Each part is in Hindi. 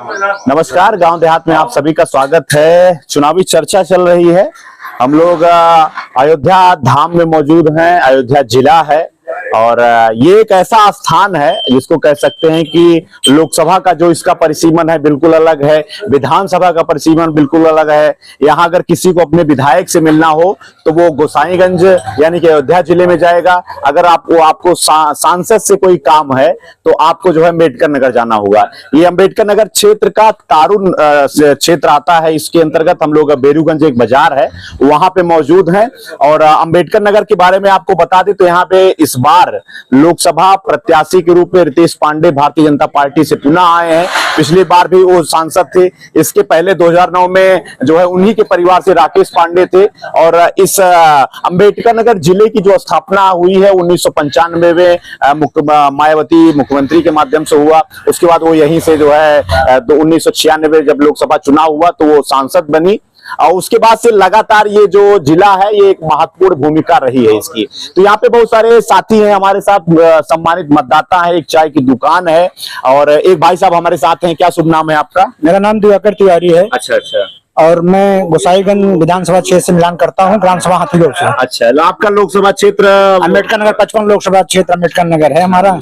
नमस्कार, गांव देहात में आप सभी का स्वागत है। चुनावी चर्चा चल रही है। हम लोग अयोध्या धाम में मौजूद हैं। अयोध्या जिला है और ये एक ऐसा स्थान है जिसको कह सकते हैं कि लोकसभा का जो इसका परिसीमन है बिल्कुल अलग है, विधानसभा का परिसीमन बिल्कुल अलग है। यहाँ अगर किसी को अपने विधायक से मिलना हो तो वो गोसाईगंज यानी कि अयोध्या जिले में जाएगा। अगर आपको सांसद से कोई काम है तो आपको जो है अम्बेडकर नगर जाना होगा। ये अम्बेडकर नगर क्षेत्र का तारुण क्षेत्र आता है। इसके अंतर्गत हम लोग बेरूगंज एक बाजार है वहां पे मौजूद हैं। और अम्बेडकर नगर के बारे में आपको बता दें तो यहाँ पे इस बार लोकसभा प्रत्याशी के रूप में रितेश पांडे भारतीय जनता पार्टी से पुनः आए हैं। पिछली बार भी वो सांसद थे। इसके पहले 2009 में जो है उन्हीं के परिवार से राकेश पांडे थे। और इस अम्बेडकर नगर जिले की जो स्थापना हुई है 1995 में मायावती मुख्यमंत्री के माध्यम से हुआ। उसके बाद वो यहीं से जो है 1996 जब लोकसभा चुनाव हुआ तो वो सांसद बनी। और उसके बाद से लगातार ये जो जिला है ये एक महत्वपूर्ण भूमिका रही है इसकी। तो यहाँ पे बहुत सारे साथी हैं हमारे साथ, सम्मानित मतदाता है, एक चाय की दुकान है और एक भाई साहब हमारे साथ हैं। क्या शुभ नाम है आपका? मेरा नाम दिवाकर तिवारी है। अच्छा अच्छा। और मैं गोसाईगंज विधानसभा क्षेत्र से मिलान करता हूँ, ग्राम सभा हाथीगोप से। अच्छा, आपका लोकसभा क्षेत्र अम्बेडकर नगर 55 लोकसभा क्षेत्र अम्बेडकर नगर है हमारा।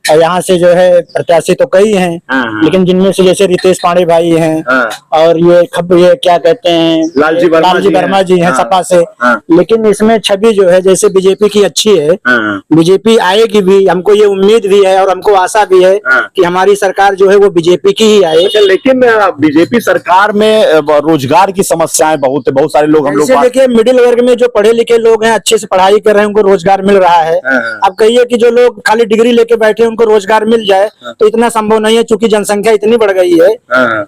और यहाँ से जो है प्रत्याशी तो कई हैं, लेकिन जिनमें से जैसे रितेश पांडे भाई हैं और ये क्या कहते हैं लालजी वर्मा जी हैं सपा से। लेकिन इसमें छवि जो है जैसे बीजेपी की अच्छी है, बीजेपी आएगी भी, हमको ये उम्मीद भी है और हमको आशा भी है कि हमारी सरकार जो है वो बीजेपी की ही आए। लेकिन बीजेपी सरकार में रोजगार की समस्याएं बहुत सारे लोग हम लोग देखिए मिडिल वर्ग में जो पढ़े लिखे लोग हैं, अच्छे से पढ़ाई कर रहे हैं, उनको रोजगार मिल रहा है। अब कहिए कि जो लोग खाली डिग्री लेके बैठे को रोजगार मिल जाए तो इतना संभव नहीं है, क्योंकि जनसंख्या इतनी बढ़ गई है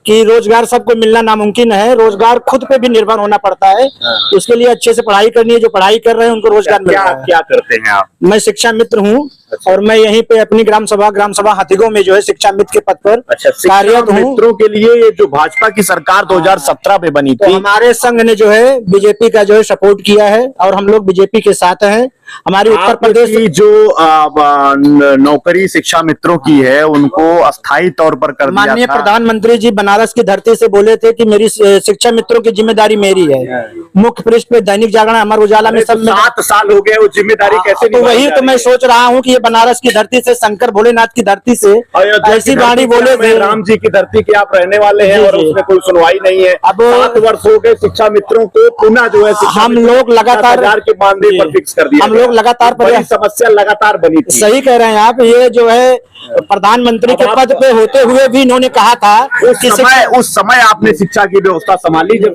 कि रोजगार सबको मिलना नामुमकिन है। रोजगार खुद पे भी निर्भर होना पड़ता है। उसके लिए अच्छे से पढ़ाई करनी है। जो पढ़ाई कर रहे हैं उनको रोजगार मिल रहा है। क्या करते हैं आप? मैं शिक्षा मित्र हूँ और मैं यहीं पे अपनी ग्राम सभा हाथीगोप में जो है शिक्षा मित्र के पद पर कार्यरत हूँ। मित्रों के लिए ये जो भाजपा की सरकार 2017 में बनी थी, हमारे संघ ने जो है बीजेपी का जो है सपोर्ट किया है और हम लोग बीजेपी के साथ हैं। हमारी उत्तर प्रदेश की जो नौकरी शिक्षा मित्रों की है उनको अस्थायी तौर पर कर दिया। माननीय प्रधानमंत्री जी बनारस की धरती से बोले थे कि मेरी शिक्षा मित्रों की जिम्मेदारी मेरी है। मुख्य पृष्ठ पे दैनिक जागरण, अमर उजाला में सब 7 साल हो गए, वो जिम्मेदारी कैसे? तो वही तो मैं सोच रहा हूँ कि ये बनारस की धरती से, शंकर भोलेनाथ की धरती से ऐसी वाणी बोले थे। राम जी की धरती के आप रहने वाले हैं और उसमें कोई सुनवाई नहीं है। अब 7 वर्ष हो गए, शिक्षा मित्रों को पुनः जो है हम लोग लगातार के मानदेय पर फिक्स कर दिया। हम लोग लगातार समस्या लगातार बनी थी। सही कह रहे हैं आप। ये जो है प्रधानमंत्री के पद पे होते हुए भी इन्होंने कहा था उस समय आपने शिक्षा की व्यवस्था संभाली जब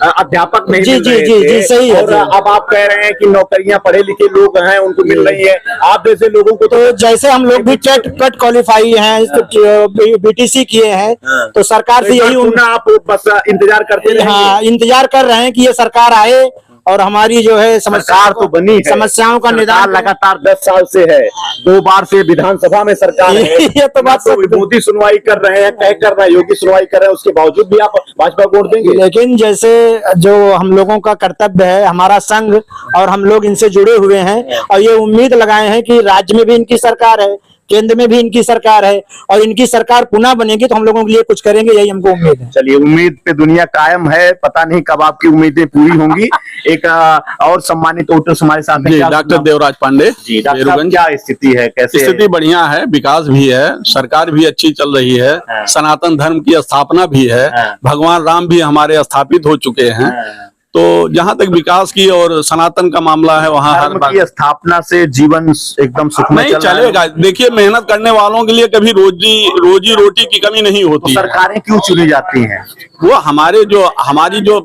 अध्यापक नहीं मिल रहे थे। जी सही है। और अब आप कह रहे हैं कि नौकरियां पढ़े लिखे लोग हैं उनको मिल रही है। आप जैसे लोगों को तो जैसे हम लोग भी कट क्वालिफाई हैं, बीटीसी किए हैं, तो सरकार से यही आप बस इंतजार करते हैं। हाँ, इंतजार कर रहे हैं कि ये सरकार आए और हमारी जो है सरकार तो बनी है, समस्याओं का निदान लगातार 10 साल से है। 2 बार से विधानसभा में सरकार है। ये तो बात मोदी सुनवाई कर रहे हैं, तय कर रहे हैं, योगी सुनवाई कर रहे हैं, उसके बावजूद भी आप भाजपा को वोट देंगे? लेकिन जैसे जो हम लोगों का कर्तव्य है, हमारा संघ और हम लोग इनसे जुड़े हुए हैं और ये उम्मीद लगाए हैं कि राज्य में भी इनकी सरकार है, केंद्र में भी इनकी सरकार है और इनकी सरकार पुनः बनेगी तो हम लोगों के लिए कुछ करेंगे, यही हमको उम्मीद है। चलिए, उम्मीद पे दुनिया कायम है। पता नहीं कब आपकी उम्मीदें पूरी होंगी। एक और सम्मानित वोटर्स हमारे साथ हैं, डॉक्टर देवराज पांडे जी। क्या स्थिति है, कैसे स्थिति? बढ़िया है, विकास भी है, सरकार भी अच्छी चल रही है, सनातन धर्म की स्थापना भी है, भगवान राम भी हमारे स्थापित हो चुके हैं। तो जहां तक विकास की और सनातन का मामला है वहां धर्म की स्थापना से जीवन एकदम सुखमय नहीं चलेगा। देखिए, मेहनत करने वालों के लिए कभी रोजी रोटी की कमी नहीं होती। तो सरकारें क्यों चुनी जाती हैं? वो हमारी जो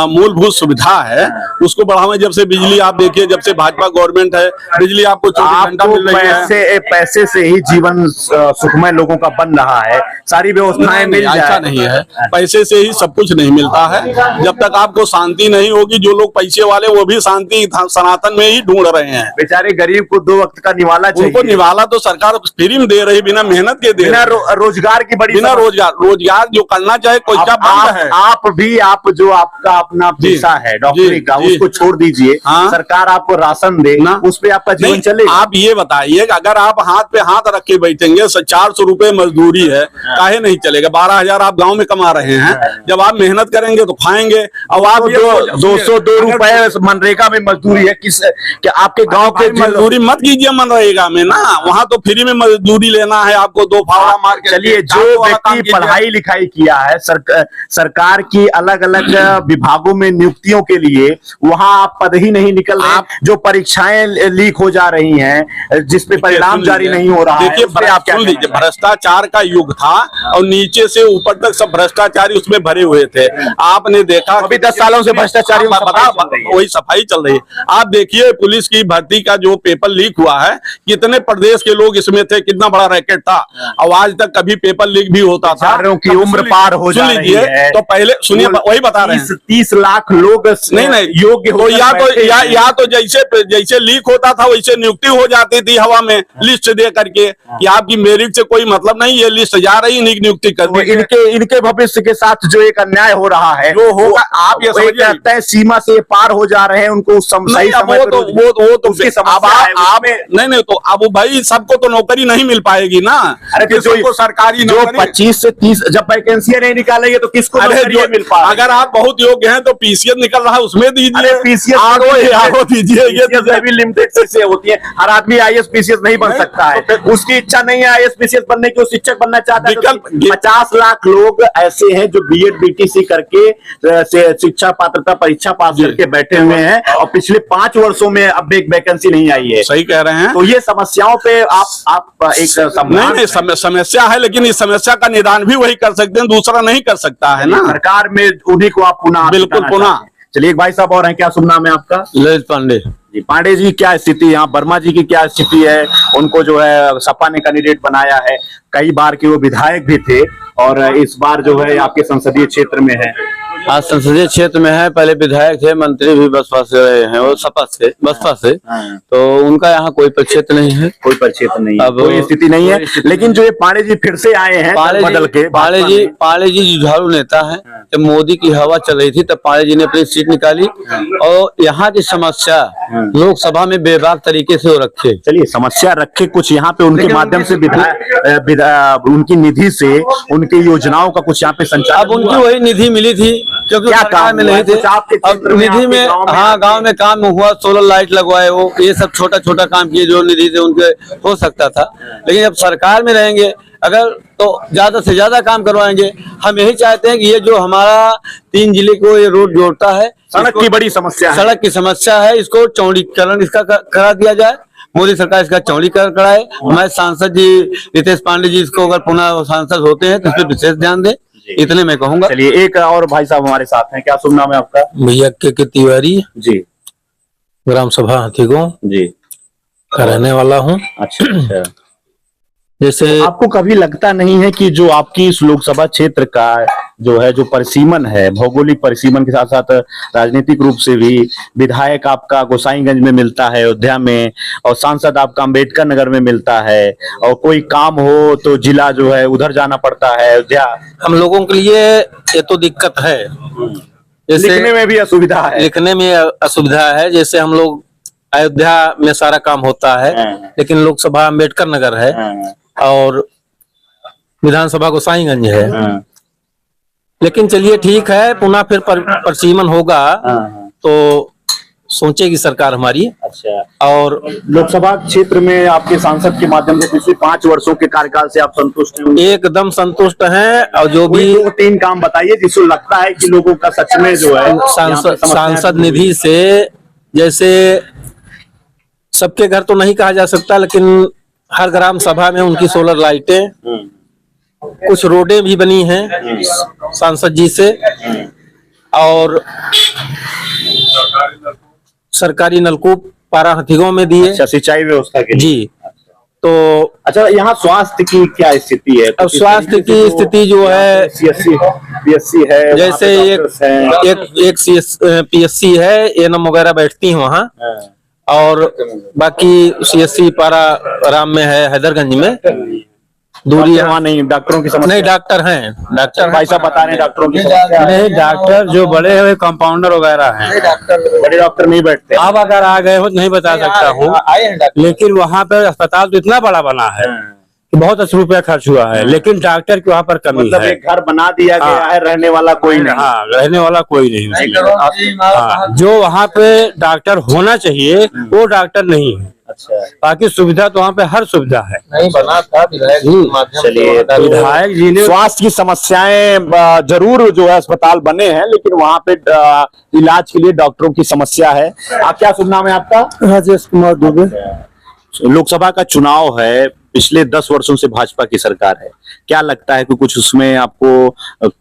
मूलभूत सुविधा है उसको बढ़ावा। जब से बिजली आप देखिए, जब से भाजपा गवर्नमेंट है, बिजली आपको 24 घंटा मिल रही है। पैसे से ही जीवन सुखमय लोगों का बन रहा है, सारी व्यवस्थाएं मिल जाए। ऐसा नहीं है, पैसे से ही सब कुछ नहीं मिलता है। जब तक आपको शांति नहीं होगी। जो लोग पैसे वाले वो भी शांति सनातन में ही ढूंढ रहे हैं। बेचारे गरीब को 2 वक्त का निवाला चाहिए। उनको निवाला तो सरकार फ्री में दे रही, बिना मेहनत के दे, बिना रोजगार की बड़ी बिना रोजगार जो करना चाहे कोई क्या बंद है। आप जो आपका अपना पेशा है डॉक्टरी का, उसको छोड़ दीजिए। हाँ? सरकार आपको राशन दे, उस पे आपका जीवन चलेगा। आप ये बताइए कि अगर आप हाथ पे हाथ रख के बैठेंगे, 400 रुपए मजदूरी है, काहे नहीं चलेगा? 12,000 आप गांव में कमा रहे हैं, जब आप मेहनत करेंगे तो खाएंगे। अब आप 202 रुपए मनरेगा में मजदूरी है, कि आपके गांव के मजदूरी मत कीजिए मनरेगा में ना, वहाँ तो फ्री में मजदूरी लेना है आपको, 2 फावड़ा मार के। चलिए, जो व्यक्ति पढ़ाई लिखाई किया है, सरकार की अलग अलग विभागों में नियुक्तियों के लिए, वहां आप पद ही नहीं निकल रहे, जो परीक्षाएं लीक हो जा रही हैं, जिसपे परिणाम जारी नहीं हो रहा है। देखिए, आप सुन लीजिए, भ्रष्टाचार का युग था और नीचे से ऊपर तक सब भ्रष्टाचारी उसमें भरे हुए थे। आपने देखा अभी 10 सालों से भ्रष्टाचारी वही सफाई चल रही है। आप देखिए, पुलिस की भर्ती का जो पेपर लीक हुआ है, कितने प्रदेश के लोग इसमें थे, कितना बड़ा रैकेट था। और आज तक कभी पेपर लीक भी होता था। की उम्र पार हो जा रही है। तो पहले सुनिए, वही बता रहे हैं, 30 लाख लोग नहीं योग्य तो या तो जैसे लीक होता था वैसे नियुक्ति हो जाती थी हवा में, लिस्ट दे करके कि आपकी मेरिट से कोई मतलब नहीं, ये लिस्ट जा रही, नियुक्ति कर दी। इनके भविष्य के साथ जो एक अन्याय हो रहा है, जो होगा, आप ये समझते हैं सीमा से पार हो जा रहे हैं, उनको सही समय वो नहीं तो अब भाई सबको तो नौकरी नहीं मिल पाएगी ना। अरे जो सरकारी जो 25 से 30 जब वैकेंसियां नहीं निकालेंगे तो किसको नौकरी मिल पाएगी? अगर आप बहुत योग्य हैं तो पीसीएस निकल रहा है, उसमें दीजिए। पीसीएस दीजिए, ये भी लिमिटेड चीजें होती है। हर आदमी आईएएस पीसीएस नहीं बन सकता है, उसकी इच्छा नहीं है आईएएस पीसीएस बनने की, वो शिक्षक बनना चाहता है। 50 लाख लोग ऐसे हैं जो बीएड बीटीसी करके शिक्षा पात्रता परीक्षा पास करके बैठे हुए हैं और पिछले 5 वर्षों में अब एक वैकेंसी नहीं आई है। सही कह रहे हैं। तो ये समस्याओं पे आप एक नहीं समस्या है, लेकिन इस समस्या का निदान भी वही कर सकते हैं, दूसरा नहीं कर सकता है ना। सरकार में उन्हीं को आप पुनः बिल्कुल पुनः। चलिए, एक भाई साहब और हैं, क्या शुभ नाम है आपका? ललित पांडे जी। पांडे जी, क्या स्थिति यहाँ वर्मा जी की क्या स्थिति है? उनको जो है सपा ने कैंडिडेट बनाया है, कई बार के वो विधायक भी थे और इस बार जो है आपके संसदीय क्षेत्र में है। आज संसदीय क्षेत्र में है, पहले विधायक थे, मंत्री भी बसपा से रहे हैं, वो बसपा से तो उनका यहाँ कोई परिक्षेत्र नहीं है, कोई परिक्षेत्र नहीं है, कोई स्थिति नहीं है। लेकिन जो ये पांडे जी फिर से आए हैं बदल के, पांडे जी जुझारू नेता हैं। जब मोदी की हवा चल रही थी तब पांडे जी ने अपनी सीट निकाली और यहाँ की समस्या लोकसभा में बेबाक तरीके से वो रखे। चलिए, समस्या रखे कुछ यहाँ पे उनके माध्यम से उनकी निधि से उनकी योजनाओं का कुछ यहाँ पे संचालन। अब उनकी वही निधि मिली थी क्योंकि क्या काम में नहीं थे। अब निधि में, हाँ, गांव में काम हुआ, सोलर लाइट लगवाए, वो ये सब छोटा छोटा काम किए जो निधि से उनके हो सकता था। लेकिन जब सरकार में रहेंगे अगर तो ज्यादा से ज्यादा काम करवाएंगे। हम यही चाहते हैं कि ये जो हमारा 3 जिले को ये रोड जोड़ता है, सड़क की बड़ी समस्या है, सड़क की समस्या है, इसको चौड़ीकरण इसका करा दिया जाए। मोदी सरकार इसका चौड़ीकरण कराए। हमारे सांसद जी रितेश पांडे जी इसको अगर पुनः सांसद होते हैं तो इस पर विशेष ध्यान दे, इतने मैं कहूंगा। चलिए, एक और भाई साहब हमारे साथ हैं, क्या शुभ नाम है आपका? भैया के तिवारी जी, ग्राम सभा हाथीगांव जी का रहने वाला हूँ। अच्छा। जैसे आपको कभी लगता नहीं है कि जो आपकी इस लोकसभा क्षेत्र का जो है जो परिसीमन है, भौगोलिक परिसीमन के साथ साथ राजनीतिक रूप से भी, विधायक आपका गोसाईगंज में मिलता है अयोध्या में, और सांसद आपका अम्बेडकर नगर में मिलता है, और कोई काम हो तो जिला जो है उधर जाना पड़ता है अयोध्या। हम लोगों के लिए ये तो दिक्कत है, जैसे लिखने में भी असुविधा है, लिखने में असुविधा है। जैसे हम लोग अयोध्या में सारा काम होता है, लेकिन लोकसभा अम्बेडकर नगर है और विधानसभा गोसाईगंज है। लेकिन चलिए ठीक है, पुनः फिर परिसीमन होगा तो सोचेगी सरकार हमारी। अच्छा। और लोकसभा क्षेत्र में आपके सांसद के माध्यम से पिछले 5 वर्षों के कार्यकाल से आप संतुष्ट हैं? एकदम संतुष्ट हैं। और जो भी 2-3 काम बताइए जिससे लगता है कि लोगों का सच में जो है सांसद निधि से, जैसे सबके घर तो नहीं कहा जा सकता, लेकिन हर ग्राम सभा में उनकी सोलर लाइटें, कुछ रोडें भी बनी हैं सांसद जी से, और सरकारी नलकूप पारा हाथीगांव में दिए। अच्छा, सिंचाई व्यवस्था के जी। तो अच्छा, यहाँ स्वास्थ्य की क्या स्थिति है? अब स्वास्थ्य की स्थिति जो है PSC है, जैसे एक PSC है, एएनएम वगैरह बैठती हैं वहाँ, और बाकी CSC पारा राम में है, हैदरगंज में। दूरी वहाँ नहीं, डॉक्टरों की समस्या नहीं, डॉक्टर हैं, डॉक्टर भाई साहब बता रहे हैं डॉक्टरों की समस्या नहीं, डॉक्टर जो बड़े हैं कंपाउंडर वगैरह हैं, बड़े डॉक्टर नहीं बैठते। आप अगर आ गए हो तो नहीं बता सकता हूँ, लेकिन वहाँ पे अस्पताल तो इतना बड़ा बना है कि बहुत अच्छा रुपया खर्च हुआ है, लेकिन डॉक्टर की वहाँ पर कमी मतलब है। एक घर बना दिया गया है, रहने वाला कोई नहीं। हाँ, रहने वाला कोई नहीं उसमें। हाँ, जो वहाँ पे डॉक्टर होना चाहिए वो डॉक्टर नहीं है। अच्छा, बाकी सुविधा तो वहाँ पे हर सुविधा है। नहीं बना था विधायक जी के माध्यम से चलिए, बना था। विधायक जी ने स्वास्थ्य की समस्याएं जरूर जो है अस्पताल बने हैं, लेकिन वहाँ पे इलाज के लिए डॉक्टरों की समस्या है। आप क्या शुभ नाम है आपका? राजेश कुमार दुबे। लोकसभा का चुनाव है, पिछले 10 वर्षों से भाजपा की सरकार है, क्या लगता है कि कुछ उसमें आपको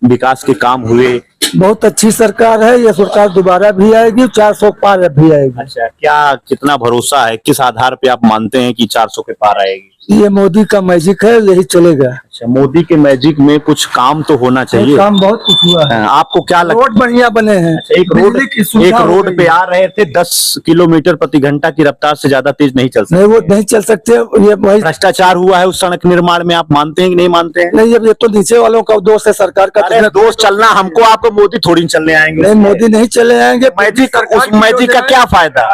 विकास के काम हुए? बहुत अच्छी सरकार है, ये सरकार दोबारा भी आएगी, 400 पार भी आएगी। अच्छा, क्या कितना भरोसा है, किस आधार पे आप मानते हैं कि 400 के पार आएगी? ये मोदी का मैजिक है, यही चलेगा। अच्छा, मोदी के मैजिक में कुछ काम तो होना चाहिए। काम बहुत कुछ हुआ है, आपको क्या लगता रोड बढ़िया बने हैं। है? एक रोड पे आ रहे थे, 10 किलोमीटर प्रति घंटा की रफ्तार से ज्यादा तेज नहीं चल सकते। नहीं, वो नहीं चल सकते, ये वही भ्रष्टाचार हुआ है उस सड़क निर्माण में, आप मानते हैं कि नहीं मानते हैं? नहीं, ये तो नीचे वालों का दोष है, सरकार का अरे दोस्त चलना हमको, आपको मोदी थोड़ी न चलने आएंगे। नहीं, मोदी नहीं चले आएंगे। मैजिक, उस मैजिक का क्या फायदा?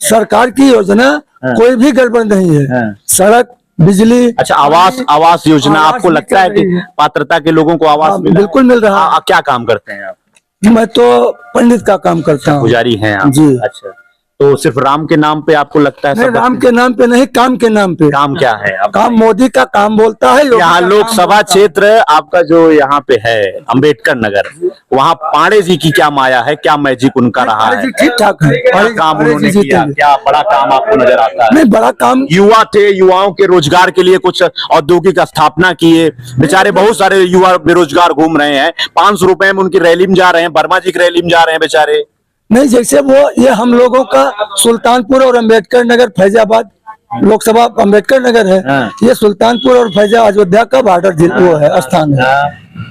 सरकार की योजना कोई भी गड़बड़ नहीं है, सड़क, बिजली। अच्छा, आवास योजना, आपको लगता है कि पात्रता के लोगों को आवास मिला? बिल्कुल मिल रहा है। आप क्या काम करते हैं आप? मैं तो पंडित का काम करता हूँ। पुजारी हैं आप? जी। अच्छा, तो सिर्फ राम के नाम पे आपको लगता है? नहीं, सब राम के नाम पे नहीं, काम के नाम पे। काम क्या है आप? काम मोदी का काम बोलता है। यहाँ लोकसभा क्षेत्र आपका जो यहाँ पे है अंबेडकर नगर, वहाँ पांडे जी की क्या माया है, क्या मैजिक उनका रहा है? ठीक ठाक है, क्या काम उन्होंने किया? क्या बड़ा काम आपको नजर आता है? नहीं, बड़ा काम। युवा थे, युवाओं के रोजगार के लिए कुछ औद्योगिक स्थापना किए, बेचारे बहुत सारे युवा बेरोजगार घूम रहे हैं, 500 रुपए में उनकी रैली में जा रहे हैं, वर्मा जी की रैली में जा रहे हैं बेचारे। नहीं, जैसे वो ये हम लोगों का सुल्तानपुर और अंबेडकर नगर, फैजाबाद लोकसभा अंबेडकर नगर है, ये सुल्तानपुर और फैजा अयोध्या का बॉर्डर वो है, स्थान है।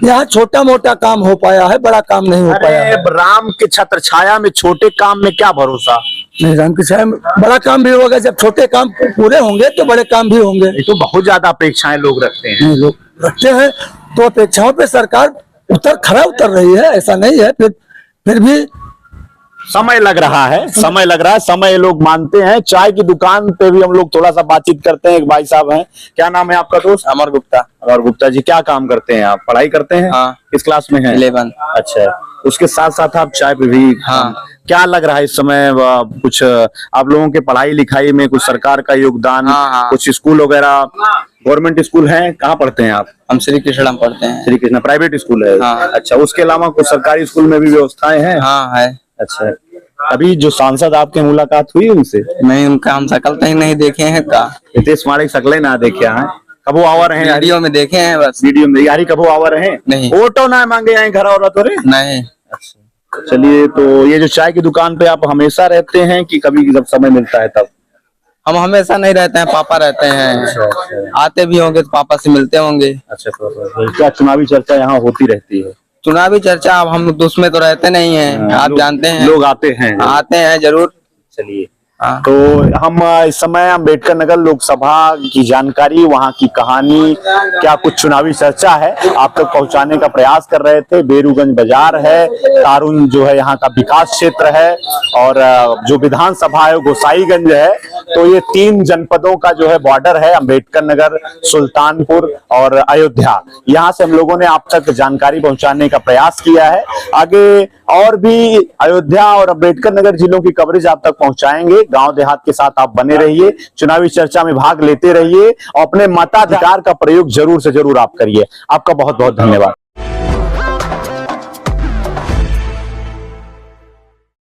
यहाँ छोटा मोटा काम हो पाया है, बड़ा काम नहीं हो पाया है। राम के छत्र छाया में छोटे काम में क्या भरोसा? नहीं, राम की छाया में बड़ा काम भी होगा, जब छोटे काम पूरे होंगे तो बड़े काम भी होंगे। ये तो बहुत ज्यादा अपेक्षाएं लोग रखते हैं। लोग रखते हैं, तो अपेक्षाओं पे सरकार खरा उतर रही है, ऐसा नहीं है। फिर भी समय लग रहा है, समय लग रहा है, समय लोग मानते हैं। चाय की दुकान पे भी हम लोग थोड़ा सा बातचीत करते हैं। एक भाई साहब हैं, क्या नाम है आपका दोस्त? अमर गुप्ता। अमर गुप्ता जी, क्या काम करते हैं आप? पढ़ाई करते हैं? हाँ। किस क्लास में हैं? 11। अच्छा, उसके साथ साथ आप चाय पे भी? हाँ। क्या लग रहा है इस समय कुछ आप लोगों के पढ़ाई लिखाई में कुछ सरकार का योगदान? हाँ। कुछ स्कूल वगैरह, गवर्नमेंट स्कूल हैं? कहाँ पढ़ते हैं आप? हम श्री कृष्णा पढ़ते हैं। श्री कृष्णा प्राइवेट स्कूल है? हाँ। अच्छा, उसके अलावा कुछ सरकारी स्कूल में भी व्यवस्थाएं हैं? हाँ है। अच्छा, अभी जो सांसद आपके मुलाकात हुई उनसे? नहीं, उनका हम शकल तक नहीं देखे हैं का। नितीश कुमार की शकलें ना देखे हैं, कबो आवर हैं? वीडियो में देखे हैं बस। वीडियो में यारी कबो आवर हैं? नहीं। फोटो ना मांगे आए घर और रे? नहीं। चलिए, तो ये जो चाय की दुकान पे आप हमेशा रहते हैं कि कभी जब समय मिलता है तब? हम हमेशा नहीं रहते हैं, पापा रहते हैं। आते भी होंगे तो पापा से मिलते होंगे। अच्छा, क्या चुनावी चर्चा यहाँ होती रहती है? चुनावी चर्चा अब हम उसमें तो रहते नहीं हैं, आप जानते हैं। लोग आते हैं? आते हैं जरूर। चलिए, हाँ। तो हम इस समय अंबेडकर नगर लोकसभा की जानकारी, वहाँ की कहानी, क्या कुछ चुनावी चर्चा है, आप तक पहुँचाने का प्रयास कर रहे थे। बेरूगंज बाजार है, तारुन जो है यहाँ का विकास क्षेत्र है, और जो विधानसभा है गोसाईगंज है। तो ये 3 जनपदों का जो है बॉर्डर है, अंबेडकर नगर, सुल्तानपुर और अयोध्या। यहाँ से हम लोगों ने आप तक जानकारी पहुँचाने का प्रयास किया है। आगे और भी अयोध्या और अंबेडकर नगर जिलों की कवरेज आप तक पहुँचाएंगे। गांव देहात के साथ आप बने रहिए, चुनावी चर्चा में भाग लेते रहिए और अपने मताधिकार का प्रयोग जरूर से जरूर आप करिए। आपका बहुत बहुत धन्यवाद।